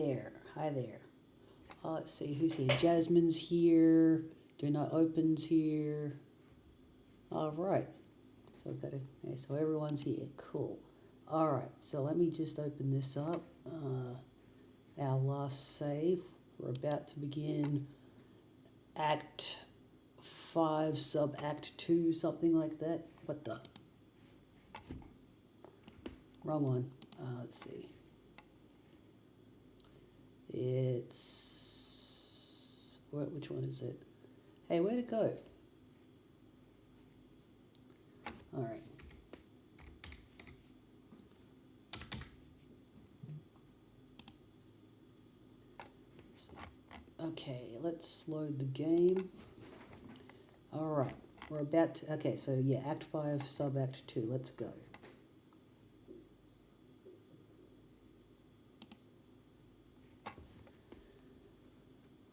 there. Hi there. Let's see who's here. Jasmine's here. Do Not Open's here. All right. So so everyone's here. Cool. All right. So let me just open this up. Our last save. We're about to begin Act 5, Sub-Act 2, something like that. What the? Wrong one. Let's see. It's... Which one is it? Hey, where'd it go? All right. Okay, let's load the game. All right, we're about to... Okay, so yeah, Act 5, Sub-Act 2. Let's go.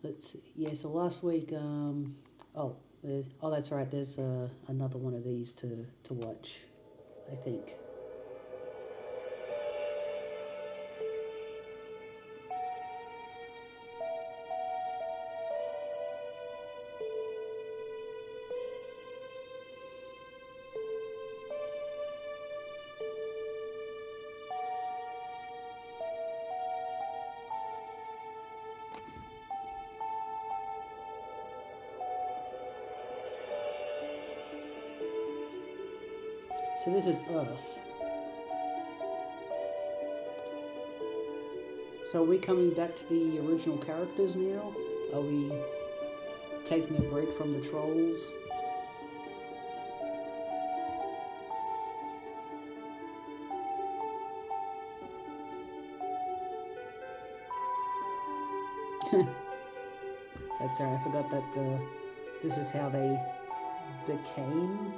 Let's see. Yeah, so last week, that's right. There's another one of these to watch, I think. So this is Earth. So are we coming back to the original characters now? Are we taking a break from the trolls? That's alright, I forgot that this is how they became.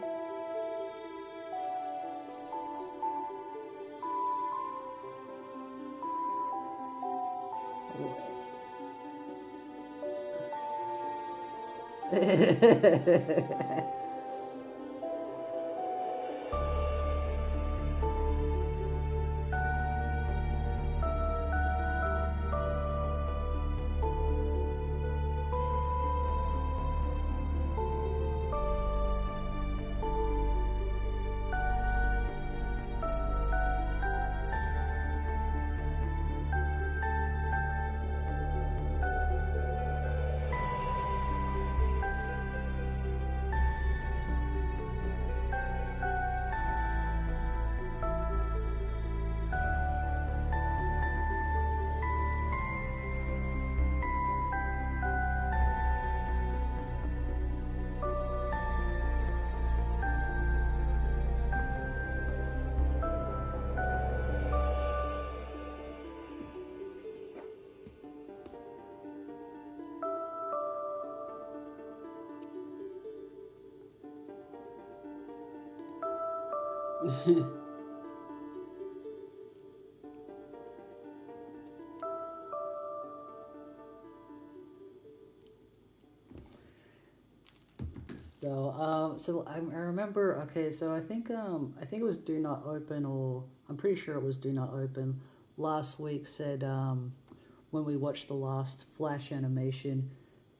So I remember. Okay, so I think it was Do Not Open, or I'm pretty sure it was Do Not Open. Last week said when we watched the last Flash animation,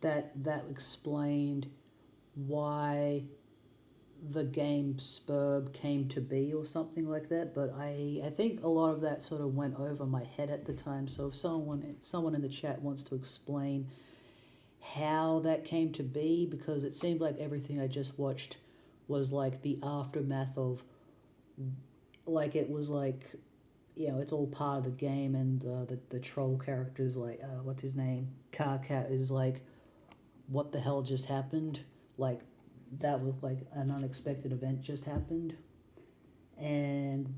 that explained why the game Spurb came to be or something like that. But I think a lot of that sort of went over my head at the time. So if someone in the chat wants to explain how that came to be, because it seemed like everything I just watched was like the aftermath of, like, it was like, it's all part of the game, and the troll characters, like what's his name, Carcat, is like, what the hell just happened? Like, that was like an unexpected event just happened. And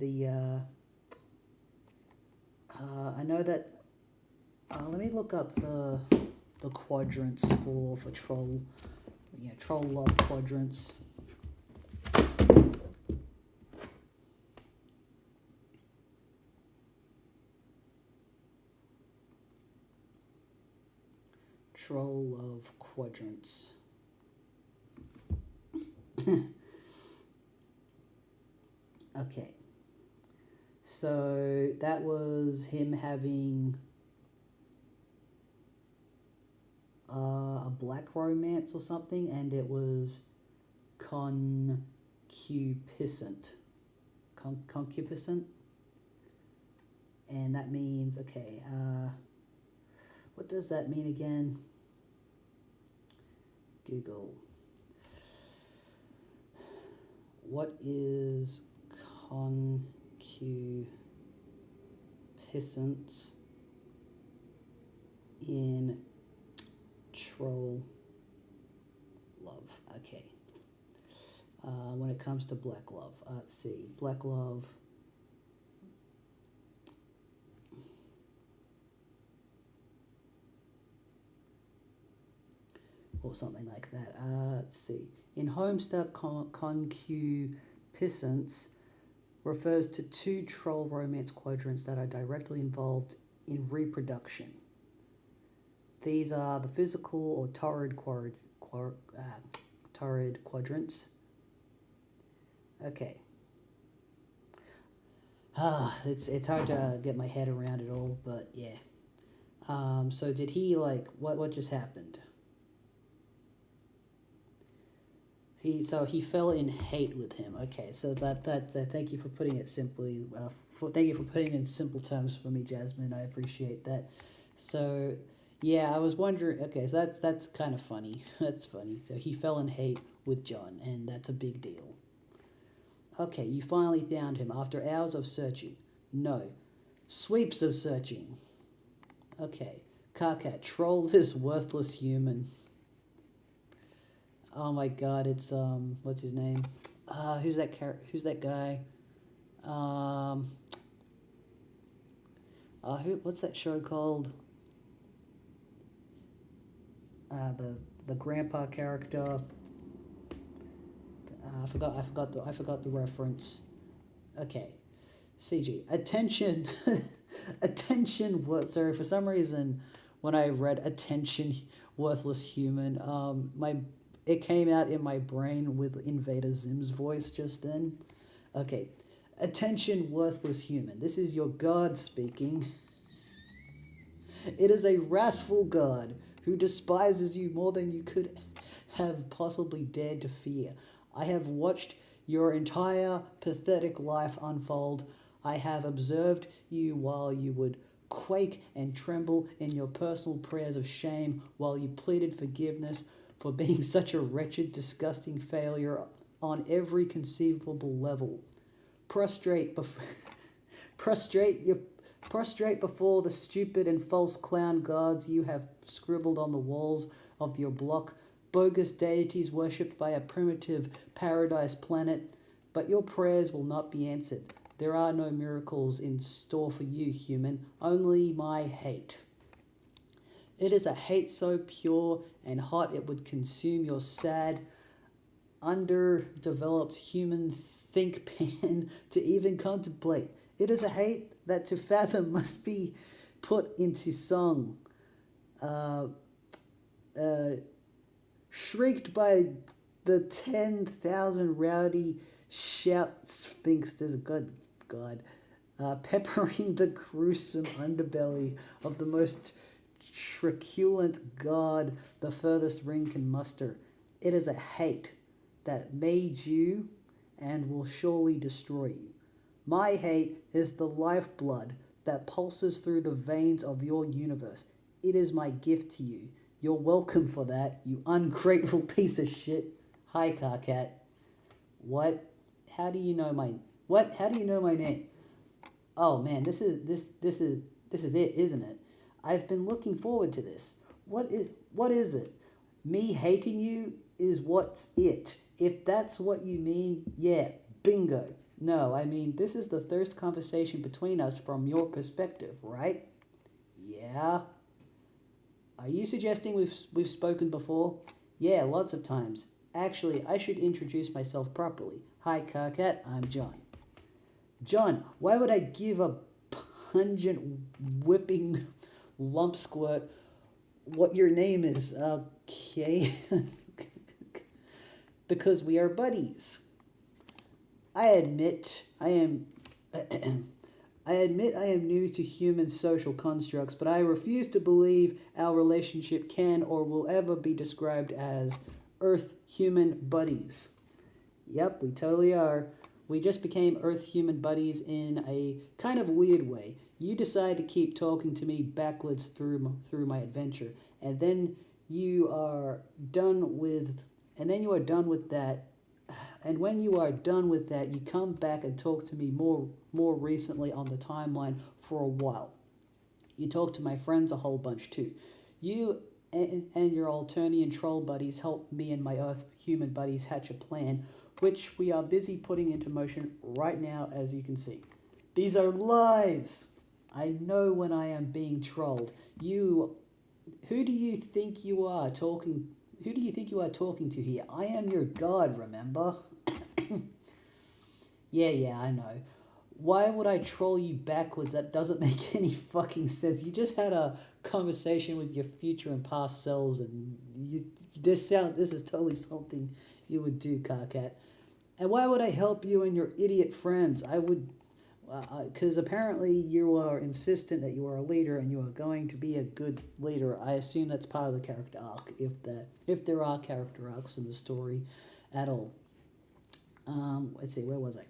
I know that let me look up the quadrants for troll. Troll love quadrants. Troll love quadrants. Okay. So that was him having a black romance or something, and it was concupiscent. Concupiscent? And that means, okay, what does that mean again? Google. What is concupiscence in troll love? Okay. When it comes to black love, let's see. Black love. Or something like that. Let's see. In Homestuck, concupiscence refers to two troll romance quadrants that are directly involved in reproduction. These are the physical or torrid quadrants. Okay. It's hard to get my head around it all, but yeah. So did he what just happened? He fell in hate with him. Okay, so that thank you for putting it simply. Thank you for putting it in simple terms for me, Jasmine. I appreciate that. So, yeah, I was wondering. Okay, so that's kind of funny. That's funny. So he fell in hate with John, and that's a big deal. Okay, you finally found him after hours of searching. No, sweeps of searching. Okay, Carcat, troll this worthless human. Oh my God! It's what's his name? Who's that guy? What's that show called? The grandpa character. I forgot the reference. Okay, CG. Attention, attention. What? Sorry, for some reason, when I read attention, worthless human, it came out in my brain with Invader Zim's voice just then. Okay. Attention, worthless human. This is your God speaking. It is a wrathful God who despises you more than you could have possibly dared to fear. I have watched your entire pathetic life unfold. I have observed you while you would quake and tremble in your personal prayers of shame while you pleaded forgiveness for being such a wretched, disgusting failure on every conceivable level. Prostrate before the stupid and false clown gods you have scribbled on the walls of your block, bogus deities worshipped by a primitive paradise planet, but your prayers will not be answered. There are no miracles in store for you, human, only my hate. It is a hate so pure and hot it would consume your sad, underdeveloped human think pan to even contemplate. It is a hate that to fathom must be put into song. Shrieked by the 10,000 rowdy shout sphinxes, God, peppering the gruesome underbelly of the most truculent God the furthest ring can muster. It is a hate that made you and will surely destroy you. My hate is the lifeblood that pulses through the veins of your universe. It is my gift to you. You're welcome for that, you ungrateful piece of shit. Hi, Carcat. What? How do you know my name? Oh man, this is it, isn't it? I've been looking forward to this. What is it? Me hating you is what's it. If that's what you mean, yeah, bingo. No, I mean, this is the first conversation between us from your perspective, right? Yeah. Are you suggesting we've spoken before? Yeah, lots of times. Actually, I should introduce myself properly. Hi, Carcat, I'm John. John, why would I give a pungent, whipping lump squirt what your name is? Okay. Because we are buddies. I admit I am I admit I am new to human social constructs, but I refuse to believe our relationship can or will ever be described as Earth-human buddies. Yep, we totally are. We just became Earth-human buddies in a kind of weird way. You decide to keep talking to me backwards through my adventure, and then you are done with, and then you are done with that. And when you are done with that, you come back and talk to me more recently on the timeline for a while. You talk to my friends a whole bunch too. You and your Alternian troll buddies help me and my Earth human buddies hatch a plan, which we are busy putting into motion right now, as you can see. These are lies! I know when I am being trolled. Who do you think you are talking? Who do you think you are talking to here? I am your god, remember? Yeah, I know. Why would I troll you backwards? That doesn't make any fucking sense. You just had a conversation with your future and past selves, and this is totally something you would do, Carcat. And why would I help you and your idiot friends? I would, because apparently you are insistent that you are a leader and you are going to be a good leader. I assume that's part of the character arc, if there are character arcs in the story at all. Let's see, where was I?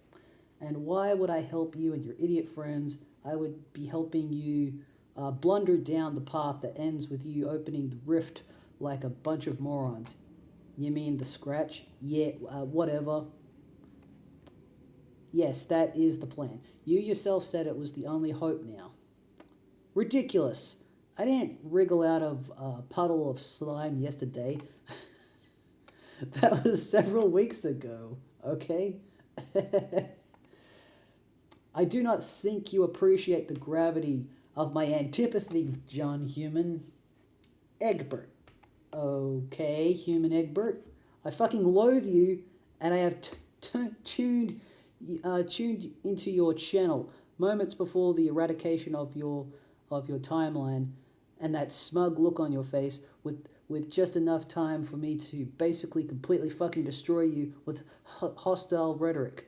And why would I help you and your idiot friends? I would be helping you blunder down the path that ends with you opening the rift like a bunch of morons. You mean the scratch? Yeah, whatever. Yes, that is the plan. You yourself said it was the only hope now. Ridiculous. I didn't wriggle out of a puddle of slime yesterday. That was several weeks ago, okay? I do not think you appreciate the gravity of my antipathy, John Human. Egbert. Okay, Human Egbert. I fucking loathe you, and I have tuned into your channel moments before the eradication of your timeline, and that smug look on your face with just enough time for me to basically completely fucking destroy you with hostile rhetoric.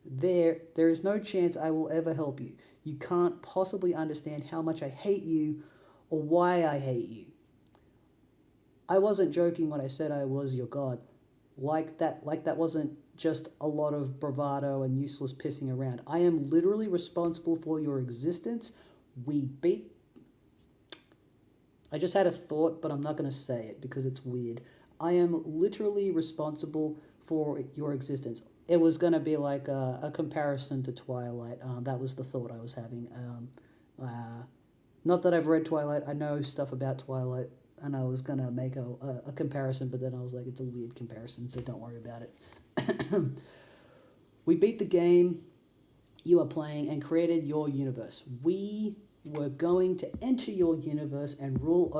There is no chance I will ever help you. You can't possibly understand how much I hate you or why I hate you. I wasn't joking when I said I was your god. Like that wasn't just a lot of bravado and useless pissing around. I am literally responsible for your existence. I just had a thought, but I'm not going to say it because it's weird. I am literally responsible for your existence. It was going to be like a comparison to Twilight. That was the thought I was having. Not that I've read Twilight. I know stuff about Twilight, and I was going to make a comparison, but then I was like, it's a weird comparison, so don't worry about it. We beat the game you are playing and created your universe. We were going to enter your universe and rule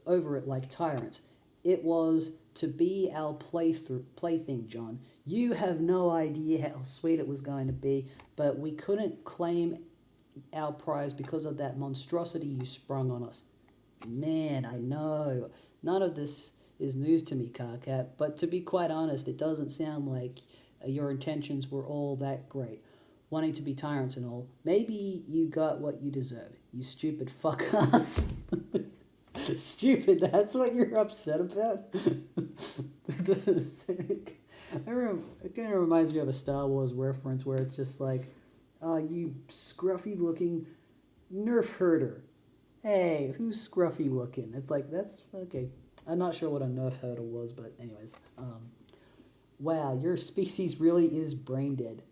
over it like tyrants. It was to be our plaything, John. You have no idea how sweet it was going to be, but we couldn't claim our prize because of that monstrosity you sprung on us. Man, I know. None of this is news to me, Carcat, but to be quite honest, it doesn't sound like your intentions were all that great. Wanting to be tyrants and all. Maybe you got what you deserve, you stupid fuck ass. Stupid, that's what you're upset about? It kind of reminds me of a Star Wars reference where it's just like, you scruffy looking nerf herder. Hey, who's scruffy looking? It's like, that's okay. I'm not sure what a nerf herder was, but anyways. Wow, your species really is brain dead.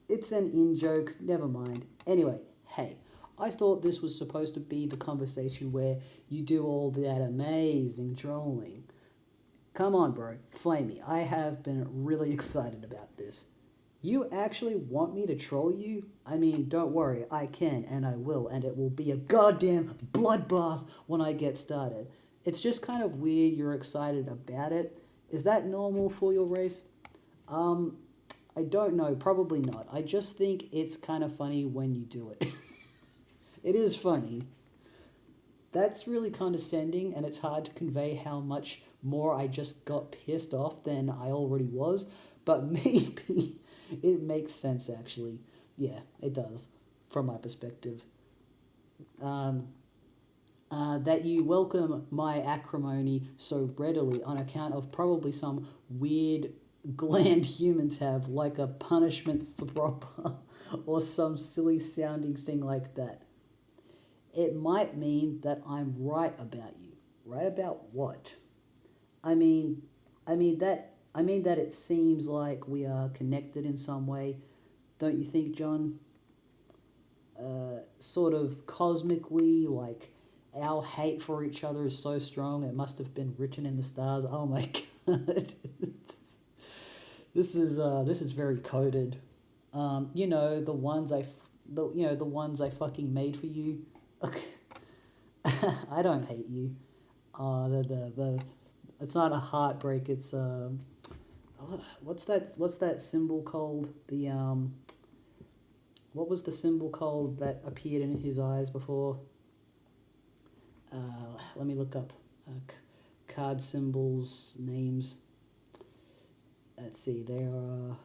It's an in-joke, never mind. Anyway, hey, I thought this was supposed to be the conversation where you do all that amazing trolling. Come on, bro, flame me. I have been really excited about this. You actually want me to troll you? I mean, don't worry, I can and I will, and it will be a goddamn bloodbath when I get started. It's just kind of weird you're excited about it. Is that normal for your race? I don't know, probably not. I just think it's kind of funny when you do it. It is funny. That's really condescending, and it's hard to convey how much more I just got pissed off than I already was, but maybe it makes sense, actually. Yeah, it does, from my perspective. Um, that you welcome my acrimony so readily on account of probably some weird gland humans have, like a punishment thropper or some silly sounding thing like that. It might mean that I'm right about you. Right about what? I mean, I mean that it seems like we are connected in some way. Don't you think, John? Sort of cosmically, like our hate for each other is so strong it must have been written in the stars. Oh my god, this is very coded. You know the ones the ones I fucking made for you. I don't hate you. The it's not a heartbreak. It's what's that symbol called? The what was the symbol called that appeared in his eyes before? Let me look up card symbols names. Let's see. There are.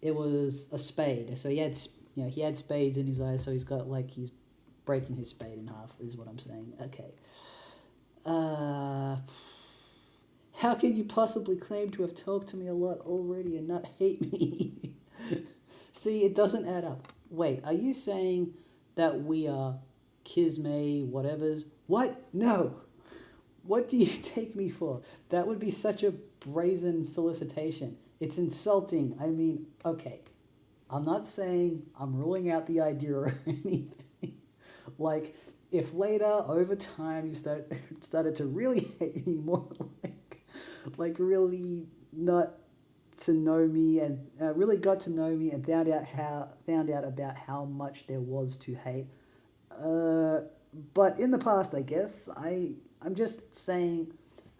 It was a spade. So he had spades in his eyes. So he's got like he's breaking his spade in half. Is what I'm saying. Okay. How can you possibly claim to have talked to me a lot already and not hate me? See, it doesn't add up. Wait, are you saying that we are kisme whatevers? What? No. What do you take me for? That would be such a brazen solicitation. It's insulting. I mean, okay. I'm not saying I'm ruling out the idea or anything. Like, if later, over time, you started to really hate me more, like really not to know me and really got to know me and found out about how much there was to hate. But in the past, I guess I'm just saying,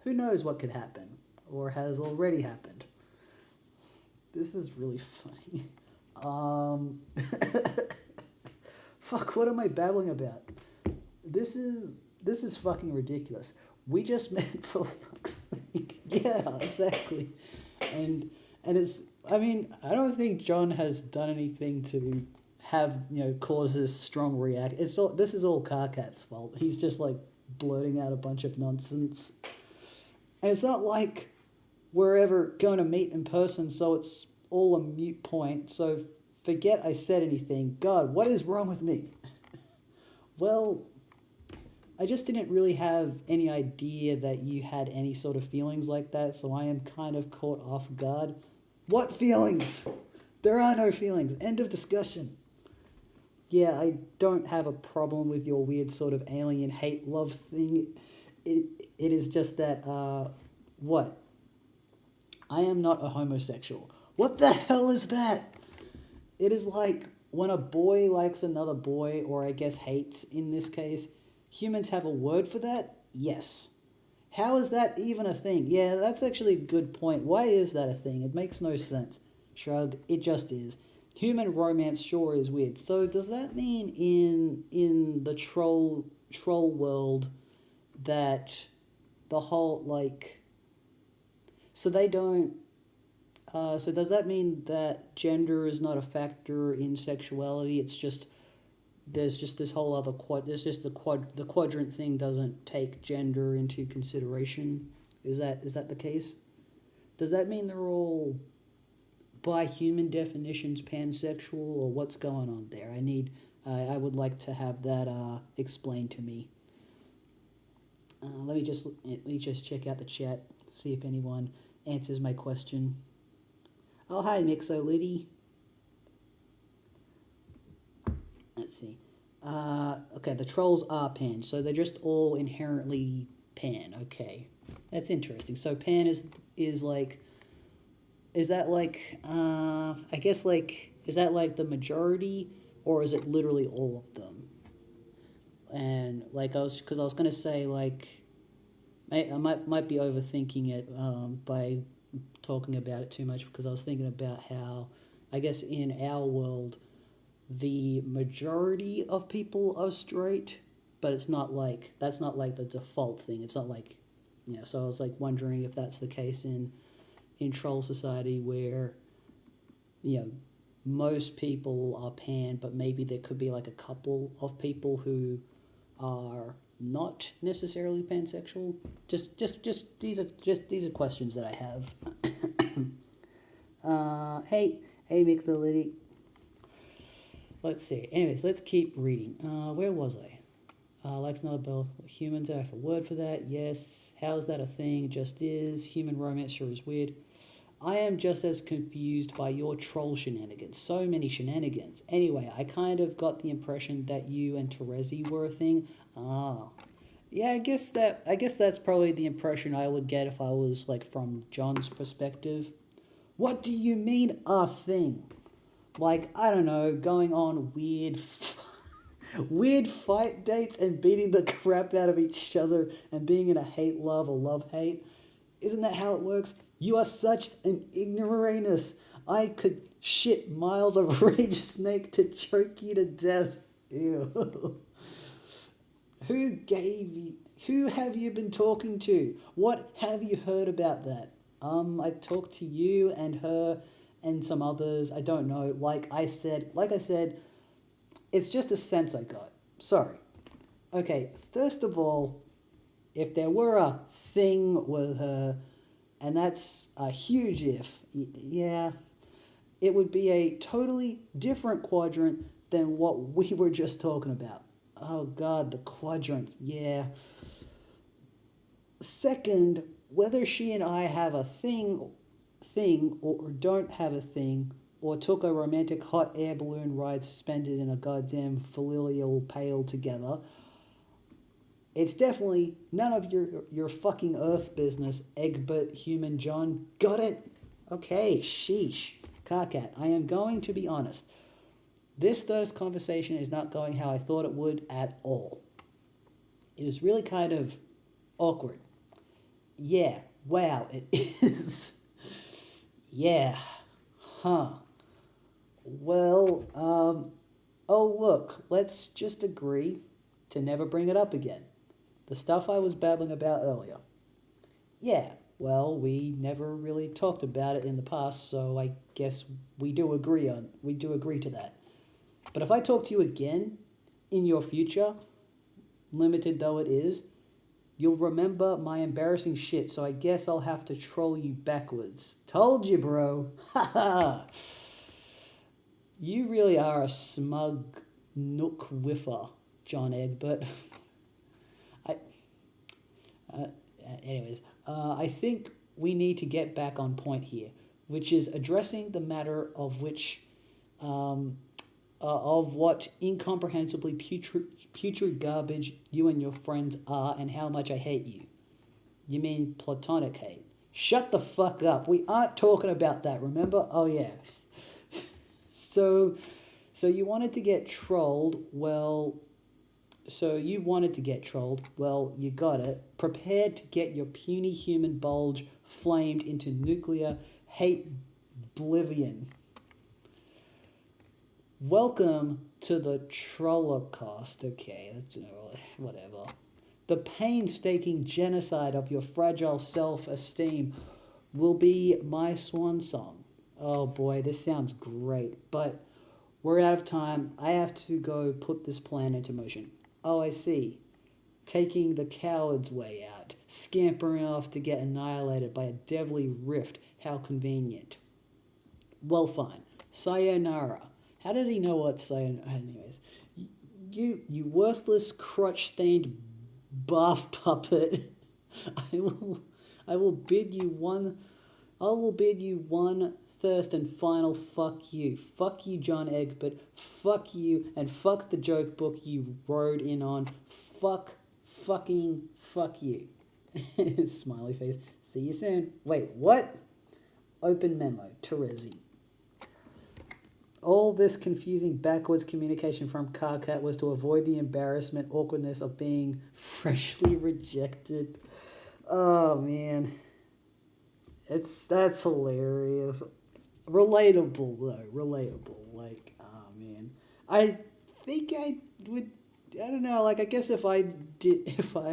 who knows what could happen or has already happened. This is really funny. Fuck, what am I babbling about? This is fucking ridiculous. We just met for fuck's sake. Yeah, exactly. And it's I mean, I don't think John has done anything to have, cause this strong react. This is all Carcat's fault. He's just like blurting out a bunch of nonsense. And it's not like we're ever going to meet in person, so it's all a mute point. So forget I said anything. God, what is wrong with me? Well, I just didn't really have any idea that you had any sort of feelings like that, so I am kind of caught off guard. What feelings? There are no feelings. End of discussion. Yeah, I don't have a problem with your weird sort of alien hate love thing. It is just that, what? I am not a homosexual. What the hell is that? It is like when a boy likes another boy, or I guess hates in this case. Humans have a word for that? Yes. How is that even a thing? Yeah, that's actually a good point. Why is that a thing? It makes no sense. Shrug. It just is. Human romance sure is weird. So does that mean in the troll world that the whole so they don't so does that mean that gender is not a factor in sexuality? It's just there's just this whole other there's just the quadrant thing doesn't take gender into consideration. Is that the case? Does that mean they're all by human definitions pansexual, or what's going on there? I would like to have that explained to me. Let me just check out the chat, see if anyone answers my question. Oh, hi Mixo Liddy. Let's see. Okay, the trolls are pan, so they're just all inherently pan. Okay, that's interesting. So pan is like, is that like, I guess like, is that like the majority, or is it literally all of them? And like I was gonna say like, I might be overthinking it by talking about it too much, because I was thinking about how, I guess in our world, the majority of people are straight, but it's not like, that's not like the default thing. It's not like, so I was like wondering if that's the case in troll society where, most people are pan, but maybe there could be like a couple of people who are not necessarily pansexual. Just these are questions that I have. Hey, Mixolity. Let's see. Anyways, let's keep reading. Where was I? Likes another bell. Humans have a word for that. Yes. How's that a thing? Just is. Human romance sure is weird. I am just as confused by your troll shenanigans. So many shenanigans. Anyway, I kind of got the impression that you and Terezi were a thing. Ah. Yeah, I guess that's probably the impression I would get if I was like from John's perspective. What do you mean a thing? Like, I don't know, going on weird fight dates and beating the crap out of each other and being in a hate love or love hate. Isn't that how it works? You are such an ignoramus. I could shit miles of rage snake to choke you to death. Ew. Who have you been talking to? What have you heard about that? I talked to you and her and some others. I don't know. Like I said, it's just a sense I got. Sorry. Okay, first of all, if there were a thing with her, and that's a huge if, yeah, it would be a totally different quadrant than what we were just talking about. Oh God, the quadrants, yeah. Second, whether she and I have a thing or don't have a thing, or took a romantic hot air balloon ride suspended in a goddamn familial pail together, it's definitely none of your fucking earth business, Egbert Human John. Got it? Okay, sheesh. Carcat, I am going to be honest. This thirst conversation is not going how I thought it would at all. It is really kind of awkward. Yeah, wow, it is. Yeah, huh. Well, oh look, let's just agree to never bring it up again. The stuff I was babbling about earlier. Yeah, well, we never really talked about it in the past, so I guess we do agree to that. But if I talk to you again in your future, limited though it is, you'll remember my embarrassing shit, so I guess I'll have to troll you backwards. Told you, bro. Ha ha. You really are a smug nook whiffer, John Egbert. I think we need to get back on point here, which is addressing the matter of what incomprehensibly putrid garbage you and your friends are and how much I hate you. You mean platonic hate. Shut the fuck up. We aren't talking about that, remember? Oh, yeah. So you wanted to get trolled. Well, you got it. Prepared to get your puny human bulge flamed into nuclear hate oblivion. Welcome to the Trollercast. Okay, that's whatever. The painstaking genocide of your fragile self-esteem will be my swan song. Oh boy, this sounds great, but we're out of time. I have to go put this plan into motion. Oh, I see. Taking the coward's way out. Scampering off to get annihilated by a deadly rift. How convenient. Well, fine. Sayonara. How does he know what sayonara? Anyways. You worthless crotch-stained bath puppet. I will bid you one first and final fuck you. Fuck you, John Egbert. Fuck you, and fuck the joke book you rode in on. Fuck you. Smiley face. See you soon. Wait, what? Open memo. Terezi. All this confusing backwards communication from Carcat was to avoid the embarrassment, awkwardness of being freshly rejected. Oh, man. That's hilarious. Relatable, though. Relatable. Like, oh, man. I think I would... I don't know, like, I guess if I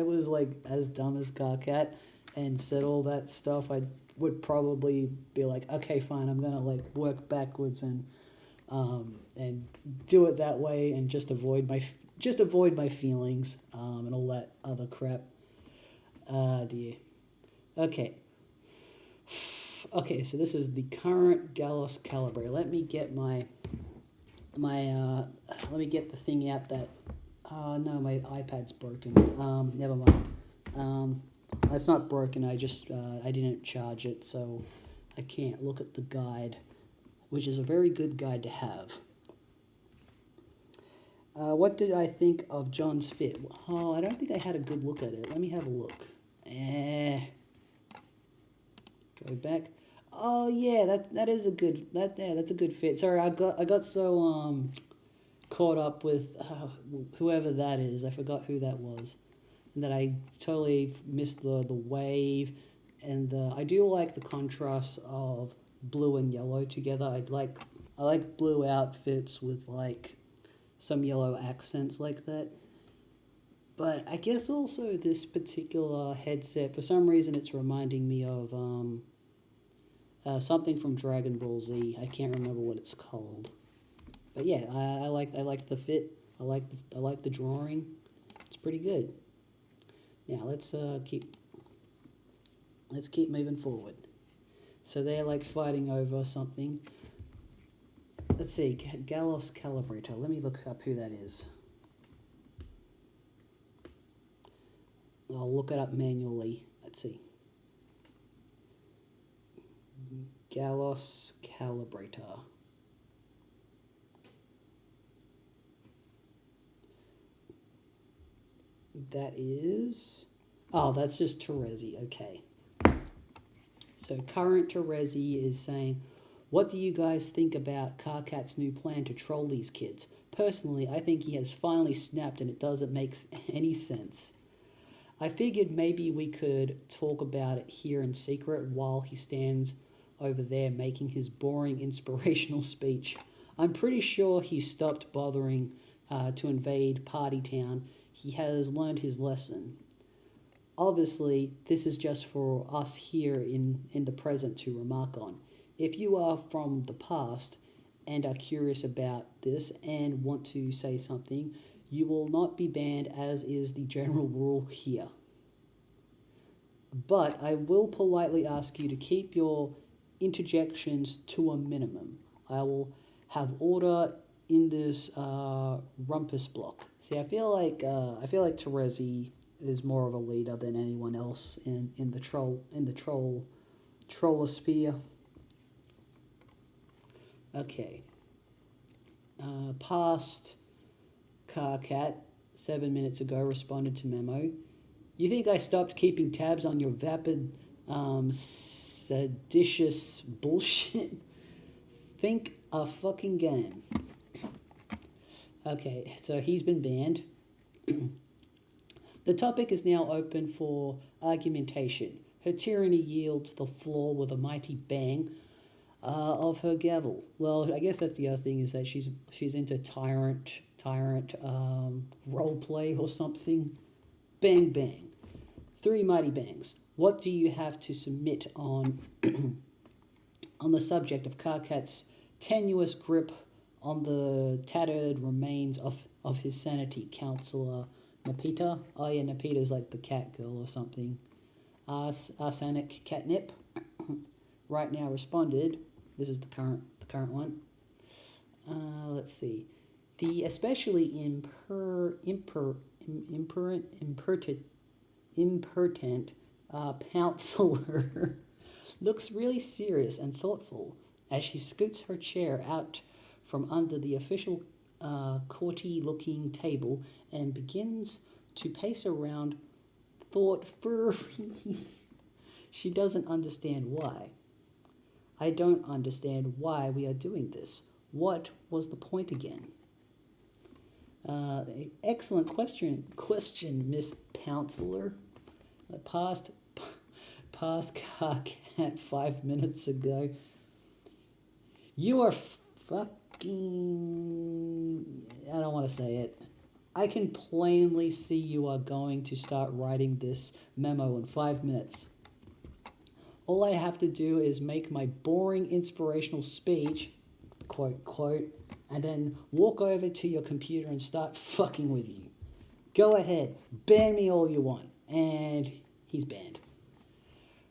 was, like, as dumb as Carcat and said all that stuff, I would probably be like, okay, fine, I'm gonna, like, work backwards and and do it that way, and just avoid my feelings, and all that other crap. Dear. Okay. Okay, so this is the current Gallus calibrator. Let me get let me get the thing out that. No, my iPad's broken. Never mind. It's not broken. I didn't charge it, so I can't look at the guide, which is a very good guide to have. What did I think of John's fit? Oh, I don't think I had a good look at it. Let me have a look. Go back. Oh yeah, that's a good fit. Sorry, I got so caught up with whoever that is. I forgot who that was, and that I totally missed the wave. And I do like the contrast of blue and yellow together. I like blue outfits with like some yellow accents like that. But I guess also this particular headset, for some reason, it's reminding me of something from Dragon Ball Z. I can't remember what it's called. But yeah, I like the fit. I like the drawing. It's pretty good. Now let's keep moving forward. So they're like fighting over something. Let's see, Gallus Calibrator. Let me look up who that is. I'll look it up manually. Let's see. Gallus Calibrator. That is... Oh, that's just Terezi. Okay. So current Terezi is saying, what do you guys think about Carcat's new plan to troll these kids? Personally, I think he has finally snapped and it doesn't make any sense. I figured maybe we could talk about it here in secret while he stands over there making his boring inspirational speech. I'm pretty sure he stopped bothering to invade Party Town. He has learned his lesson. Obviously, this is just for us here in the present to remark on. If you are from the past and are curious about this and want to say something, you will not be banned, as is the general rule here. But I will politely ask you to keep your interjections to a minimum. I will have order in this rumpus block. See, I feel like Terezi is more of a leader than anyone else in the trollosphere. Okay. Past Carcat 7 minutes ago responded to memo. You think I stopped keeping tabs on your vapid, seditious bullshit? Think a fucking game. Okay, so he's been banned. The topic is now open for argumentation. Her tyranny yields the floor with a mighty bang of her gavel. Well, I guess that's the other thing, is that she's into tyrant role play or something. Bang bang. 3 mighty bangs. What do you have to submit on on the subject of Carcat's tenuous grip on the tattered remains of his sanity, Councillor Napita? Oh yeah, Napita's like the cat girl or something. Arsenic Catnip right now responded. This is the current one. Let's see. The especially impertinent Pounceler looks really serious and thoughtful as she scoots her chair out from under the official courty-looking table and begins to pace around thoughtfully. She doesn't understand why. I don't understand why we are doing this. What was the point again? Excellent question, Miss Pounceler. Past Carcat 5 minutes ago. You are fucking... I don't want to say it. I can plainly see you are going to start writing this memo in 5 minutes. All I have to do is make my boring inspirational speech, quote, quote, and then walk over to your computer and start fucking with you. Go ahead, ban me all you want. And he's banned.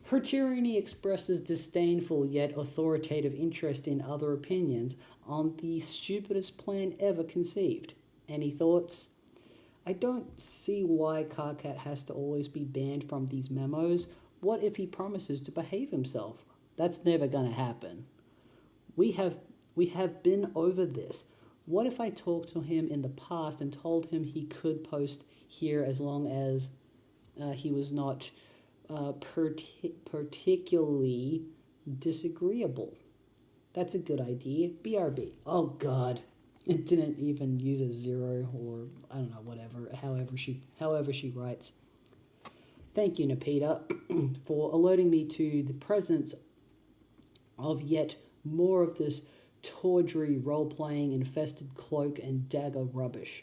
Her tyranny expresses disdainful yet authoritative interest in other opinions on the stupidest plan ever conceived. Any thoughts? I don't see why Carcat has to always be banned from these memos. What if he promises to behave himself? That's never gonna happen. We have been over this. What if I talked to him in the past and told him he could post here as long as he was not particularly disagreeable? That's a good idea. BRB. Oh God, it didn't even use a zero or I don't know, whatever. However she writes. Thank you, Napita, for alerting me to the presence of yet more of this tawdry role-playing infested cloak and dagger rubbish.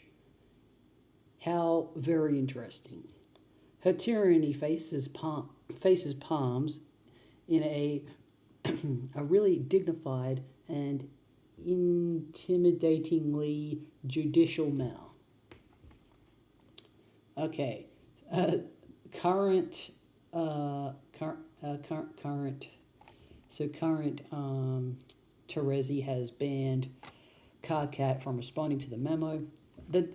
How very interesting. Her tyranny faces palms in a really dignified and intimidatingly judicial manner. Okay, current Terezi has banned Carcat from responding to the memo. The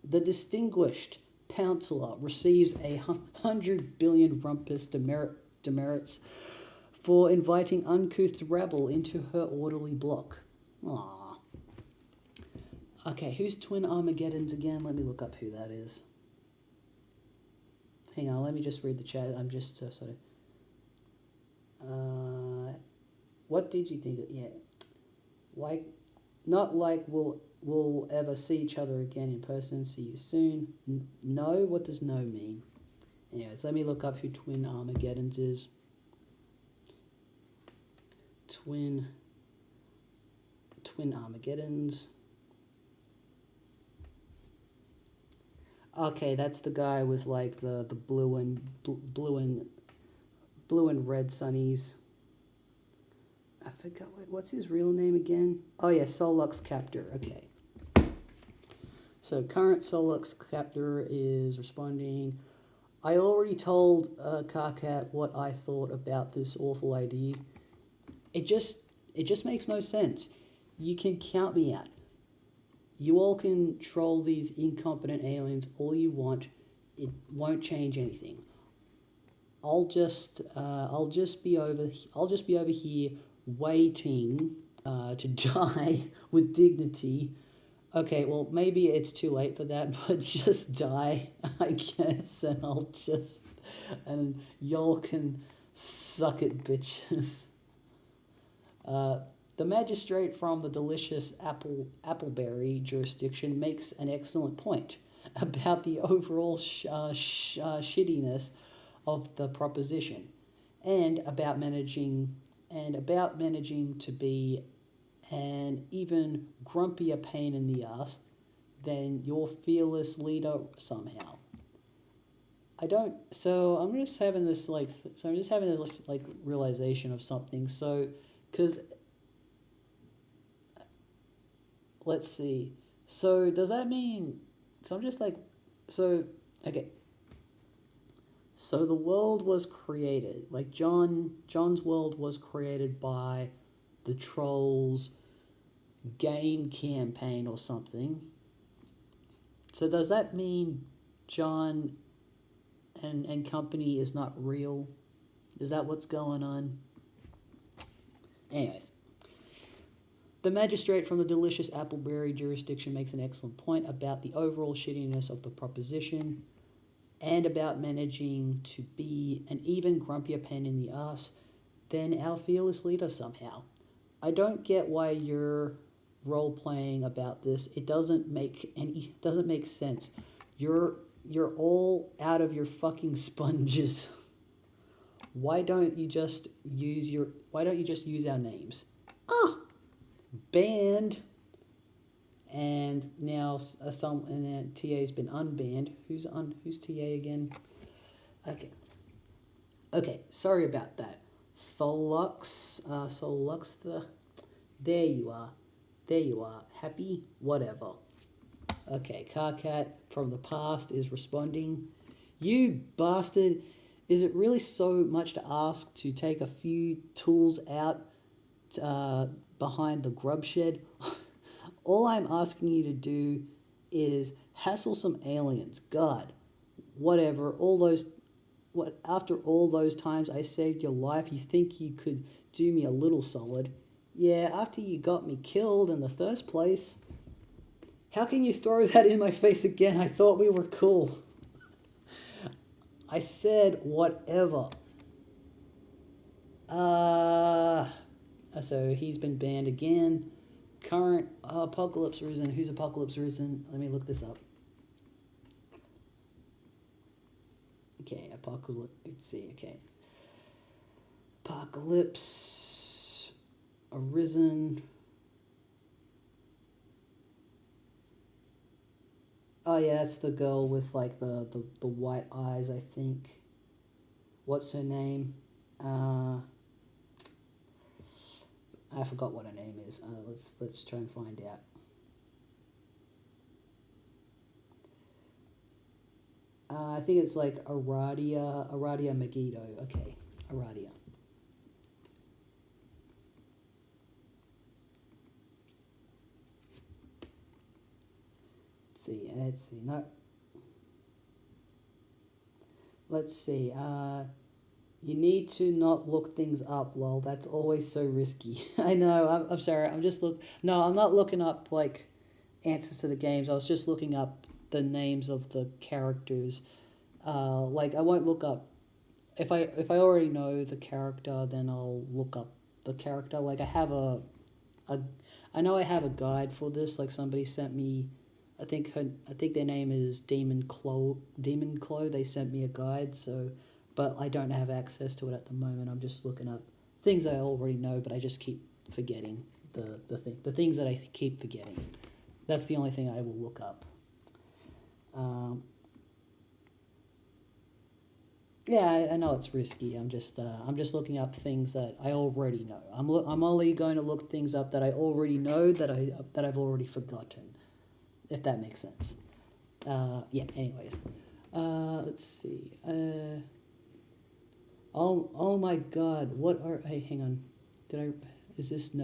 distinguished Councillor receives 100 billion rumpus demerits for inviting uncouth rabble into her orderly block. Aww. Okay, who's Twin Armageddons again? Let me look up who that is. Hang on, let me just read the chat. I'm just sort of... what did you think? Yeah. Like, not like we'll ever see each other again in person. See you soon. No? What does no mean? Anyways, let me look up who Twin Armageddons is. Twin Armageddons. Okay, that's the guy with like the blue and red sunnies. I forgot what's his real name again. Oh yeah, Solux Captor. Okay. So current Solux Captor is responding. I already told Carcat what I thought about this awful idea. It just makes no sense. You can count me out. You all can troll these incompetent aliens all you want. It won't change anything. I'll just be over here waiting to die with dignity. Okay, well maybe it's too late for that, but just die, I guess, and y'all can suck it, bitches. The magistrate from the delicious Appleberry jurisdiction makes an excellent point about the overall shittiness of the proposition, and about managing to be an even grumpier pain in the ass than your fearless leader somehow. I'm just having this realization of something. So, because let's see. So does that mean? So I'm just like, so okay. So the world was created, like John's world was created by the Trolls game campaign or something. So does that mean John and company is not real? Is that what's going on? Anyways. The magistrate from the delicious Appleberry jurisdiction makes an excellent point about the overall shittiness of the proposition and about managing to be an even grumpier pain in the ass than our fearless leader somehow. I don't get why you're role-playing about this. It doesn't make sense. You're all out of your fucking sponges. Why don't you just use our names? Banned, and now TA's been unbanned. Who's TA again? Okay. Sorry about that. Solux There you are. There you are. Happy? Whatever. Okay, Carcat from the past is responding. You bastard. Is it really so much to ask to take a few tools out behind the grub shed? All I'm asking you to do is hassle some aliens. God, whatever. After all those times I saved your life, you think you could do me a little solid? Yeah, after you got me killed in the first place. How can you throw that in my face again? I thought we were cool. I said whatever. So he's been banned again. Current Apocalypse Risen. Who's Apocalypse Risen? Let me look this up. Okay, Apocalypse. Let's see. Okay. Apocalypse Arisen. Oh yeah, that's the girl with like the white eyes, I think. What's her name? I forgot what her name is. Let's try and find out. I think it's like Aradia Megiddo. Okay, Aradia. Let's see. No. Let's see. You need to not look things up, lol. That's always so risky. I know. I'm sorry. No, I'm not looking up like answers to the games. I was just looking up the names of the characters. Like I won't look up if I already know the character, then I'll look up the character. Like I know I have a guide for this. Like somebody sent me. I think their name is Demon Clo. They sent me a guide, so, but I don't have access to it at the moment. I'm just looking up things I already know, but I just keep forgetting the things that I keep forgetting. That's the only thing I will look up. Yeah, I know it's risky. I'm just looking up things that I already know. I'm only going to look things up that I already know that I've already forgotten. If that makes sense. Yeah, anyways. Let's see. Oh my god, hey, hang on. No,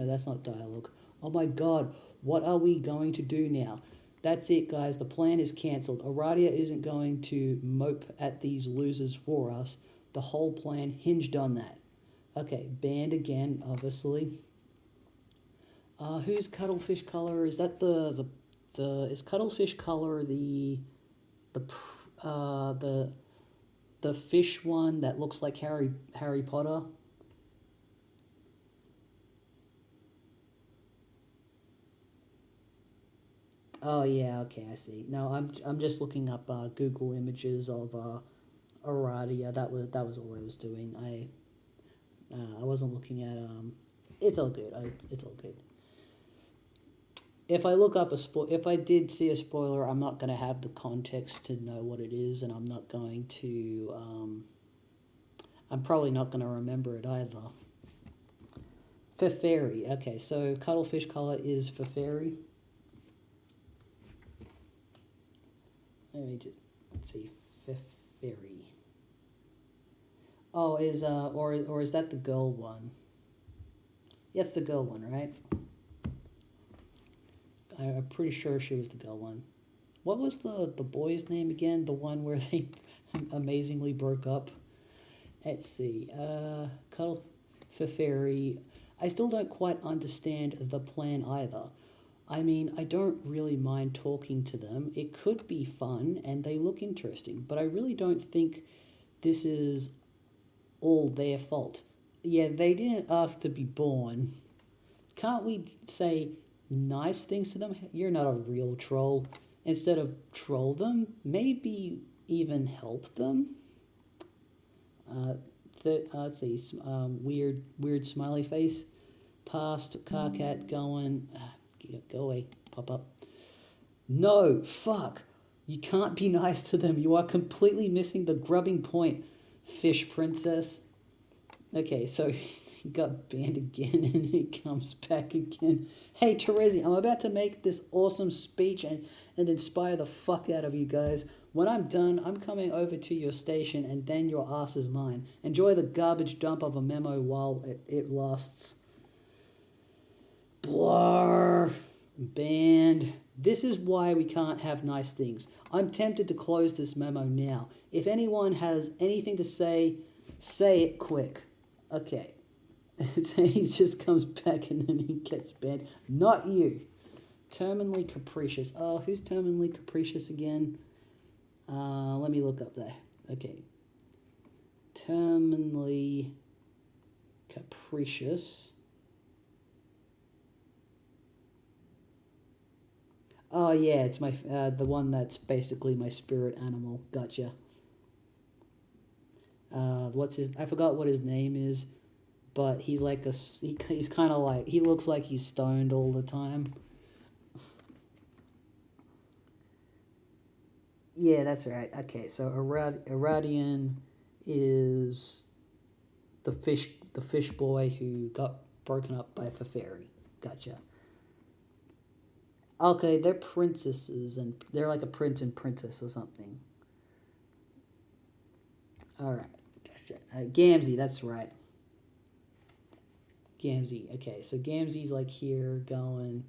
that's not dialogue. Oh my god, what are we going to do now? That's it, guys. The plan is cancelled. Aradia isn't going to mope at these losers for us. The whole plan hinged on that. Okay, banned again, obviously. Who's Cuttlefish Color? Is that is Cuttlefish Color the fish one that looks like Harry Potter? Oh yeah, okay, I see. No, I'm just looking up Google images of Aradia. That was all I was doing. I wasn't looking at It's all good. It's all good. If I look up if I did see a spoiler, I'm not going to have the context to know what it is, and I'm not going to. I'm probably not going to remember it either. Feferi. Okay, so Cuttlefish Color is Feferi. Let's see, Feferi. Oh, or is that the girl one? Yeah, it's the girl one, right? I'm pretty sure she was the girl one. What was the boy's name again? The one where they amazingly broke up? Let's see. Cuddle Feferi. I still don't quite understand the plan either. I mean, I don't really mind talking to them. It could be fun, and they look interesting, but I really don't think this is all their fault. Yeah, they didn't ask to be born. Can't we say nice things to them? You're not a real troll. Instead of troll them, maybe even help them. Let's see. Weird smiley face. Past Carcat going. Go away. Pop up. No, fuck. You can't be nice to them. You are completely missing the grubbing point, fish princess. Okay, so He got banned again and he comes back again. Hey, Terezi, I'm about to make this awesome speech and inspire the fuck out of you guys. When I'm done, I'm coming over to your station and then your ass is mine. Enjoy the garbage dump of a memo while it lasts. Blar. Banned. This is why we can't have nice things. I'm tempted to close this memo now. If anyone has anything to say it quick. Okay. He just comes back and then he gets banned. Not you. Terminally capricious. Oh, who's terminally capricious again? Let me look up there. Okay. Terminally capricious. Oh yeah, it's my the one that's basically my spirit animal. Gotcha. I forgot what his name is, but he's like he's kind of like, he looks like he's stoned all the time. Yeah, that's right. Okay, so Iradian is the fish boy who got broken up by Feferi. Gotcha. Okay, they're princesses, and they're like a prince and princess or something. Alright. Gamzee, that's right. Gamzee. Okay, so Gamzee's like here going,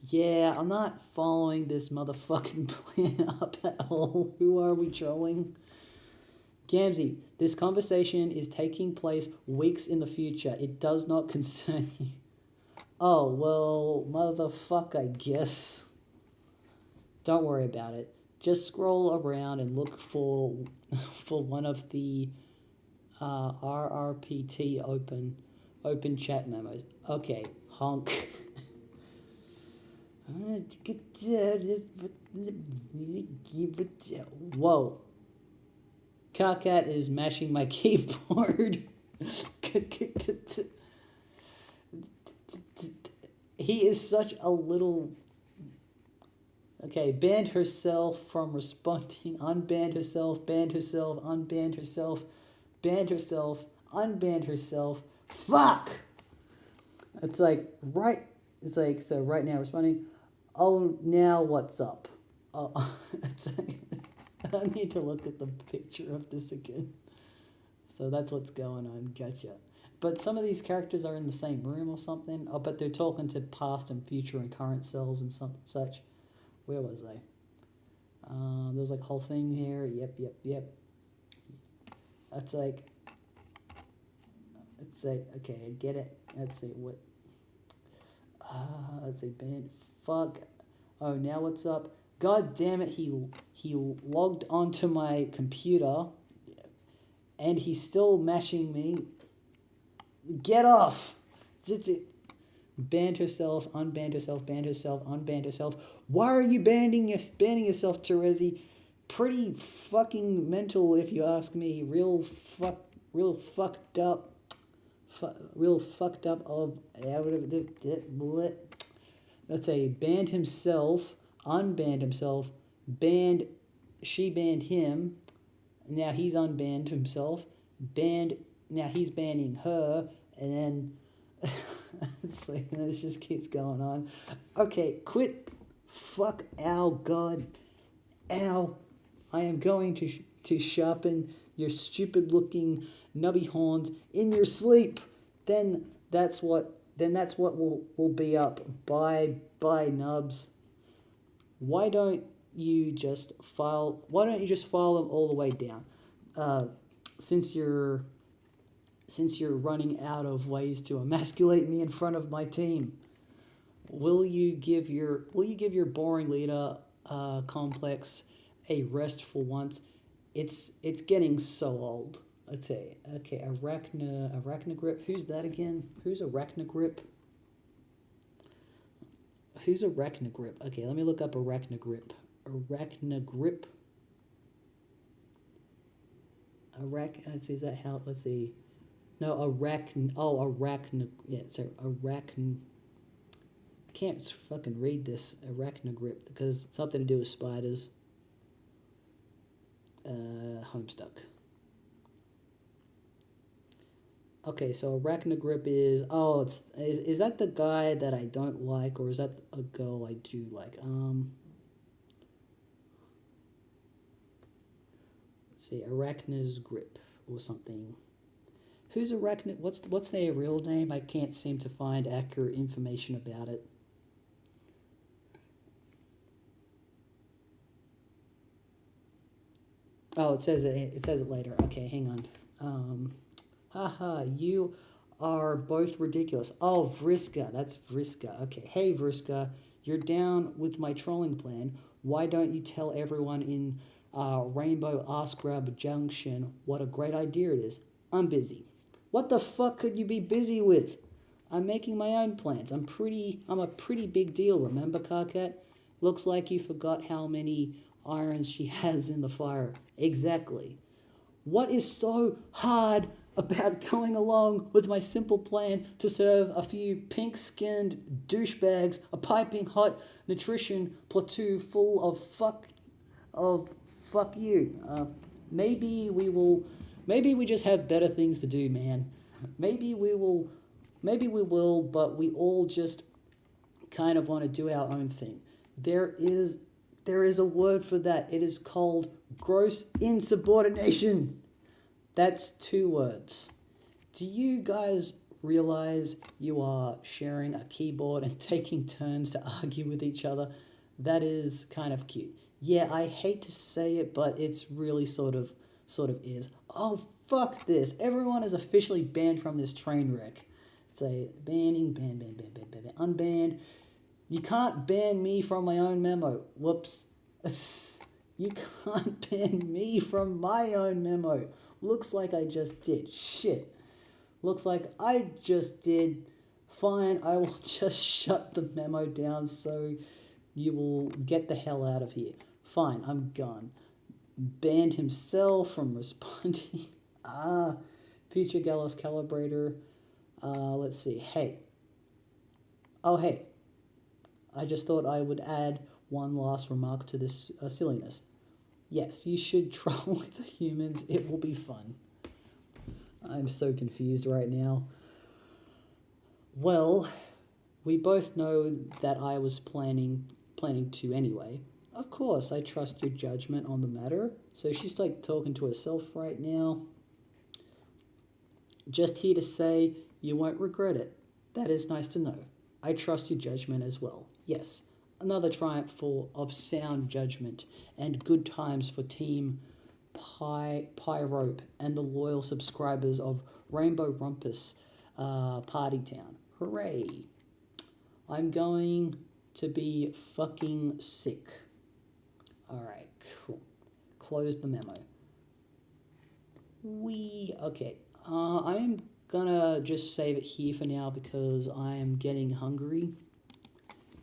yeah, I'm not following this motherfucking plan up at all. Who are we trolling? Gamzee, this conversation is taking place weeks in the future. It does not concern you. Oh, well, motherfucker, I guess. Don't worry about it. Just scroll around and look for one of the RRPT open chat memos. Okay, honk. Whoa. Carcat is mashing my keyboard. He is such a little... Okay, banned herself from responding, unbanned herself, banned herself, unbanned herself, banned herself, unbanned herself. Fuck! It's like, so right now responding, oh, now what's up? Oh, it's like, I need to look at the picture of this again. So that's what's going on, gotcha. But some of these characters are in the same room or something. Oh, but they're talking to past and future and current selves and such. Where was I? There's like a whole thing here. Yep. That's like, okay, I get it. Let's see, what? Let's see, band. Fuck. Oh, now what's up? God damn it, he logged onto my computer and he's still mashing me. Get off! It's it. Banned herself, unbanned herself, banned herself, unbanned herself. Why are you banning yourself, Terezi? Pretty fucking mental, if you ask me. Real fucked up of... Let's say, banned himself, unbanned himself, she banned him, now he's unbanned himself, now he's banning her, and then... It's like, this just keeps going on. Okay, quit. Fuck, ow, God. Ow. I am going to sharpen your stupid looking nubby horns in your sleep. Then that's what will be up. Bye nubs. Why don't you just file them all the way down? Since you're running out of ways to emasculate me in front of my team, will you give your boring leader complex a rest for once? It's getting so old. Let's say, okay, Arachnagrip. Who's that again? Who's Arachnagrip? Okay, let me look up Arachnagrip. Let's see, is that how? Let's see. No, yeah, so I can't fucking read this Arachnagrip because it's something to do with spiders. Homestuck. Okay, so Arachnogrip is is that the guy that I don't like, or is that a girl I do like? Let's see, Arachna's Grip or something. Who's Arachnid? What's their real name? I can't seem to find accurate information about it. Oh, it says it. It says it later. Okay, hang on. Haha, you are both ridiculous. Oh, Vriska, that's Vriska. Okay, hey Vriska, you're down with my trolling plan. Why don't you tell everyone in Rainbow Ask Grab Junction what a great idea it is? I'm busy. What the fuck could you be busy with? I'm making my own plans. I'm a pretty big deal, remember, Carcat? Looks like you forgot how many irons she has in the fire. Exactly. What is so hard about going along with my simple plan to serve a few pink-skinned douchebags a piping hot nutrition plateau full of fuck you? Maybe we will. Maybe we just have better things to do, man. Maybe we will. Maybe we will, but we all just kind of want to do our own thing. There is there is a word for that. It is called gross insubordination. That's two words. Do you guys realize you are sharing a keyboard and taking turns to argue with each other? That is kind of cute. Yeah, I hate to say it, but it's really sort of is. Oh fuck this. Everyone is officially banned from this train wreck. Say banning, ban, unbanned. You can't ban me from my own memo. Whoops. You can't ban me from my own memo. Looks like I just did. Shit. Looks like I just did. Fine, I will just shut the memo down so you will get the hell out of here. Fine, I'm gone. Banned himself from responding. Future Gallows Calibrator. Let's see. Hey. Oh, hey. I just thought I would add one last remark to this silliness. Yes, you should troll with the humans. It will be fun. I'm so confused right now. Well, we both know that I was planning to anyway. Of course, I trust your judgment on the matter. So she's like talking to herself right now. Just here to say you won't regret it. That is nice to know. I trust your judgment as well. Yes, another triumph of sound judgment and good times for Team Pyrope and the loyal subscribers of Rainbow Rumpus Party Town. Hooray! I'm going to be fucking sick. Alright, cool. Close the memo. Okay. I'm gonna just save it here for now because I am getting hungry.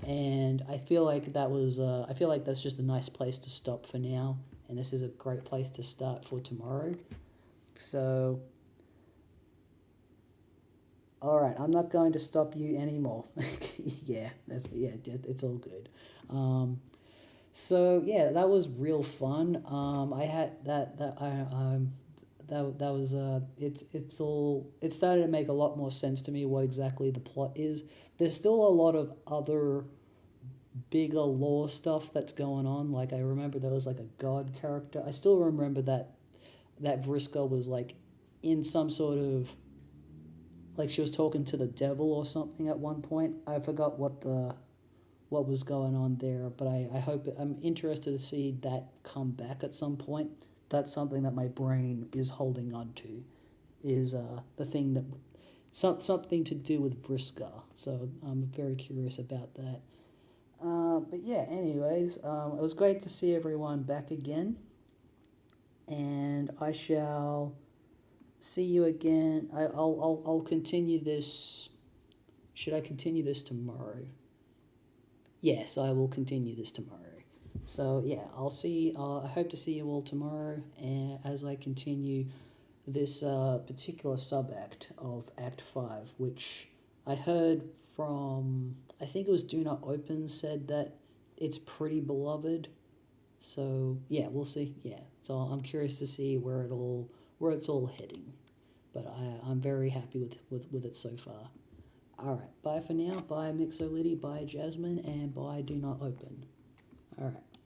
And I feel like I feel like that's just a nice place to stop for now. And this is a great place to start for tomorrow. So, alright, I'm not going to stop you anymore. It's all good. So yeah, that was real fun. I had that was it started to make a lot more sense to me what exactly the plot is. There's still a lot of other bigger lore stuff that's going on. Like I remember there was like a god character. I still remember that Vriska was like in some sort of like she was talking to the devil or something at one point. I forgot what was going on there, but I'm interested to see that come back at some point. That's something that my brain is holding on to, is the thing that something to do with Vriska. So I'm very curious about that. But yeah, anyways, it was great to see everyone back again, and I shall see you again. I'll continue this. Should I continue this tomorrow? Yes, I will continue this tomorrow. So yeah, I hope to see you all tomorrow, and as I continue this particular sub-act of Act 5, which I heard from, I think it was Do Not Open, said that it's pretty beloved. So yeah, we'll see. Yeah, so I'm curious to see where it's all heading. but I'm very happy with it so far. All right, bye for now. Bye Mixolity, bye Jasmine, and bye Do Not Open. All right.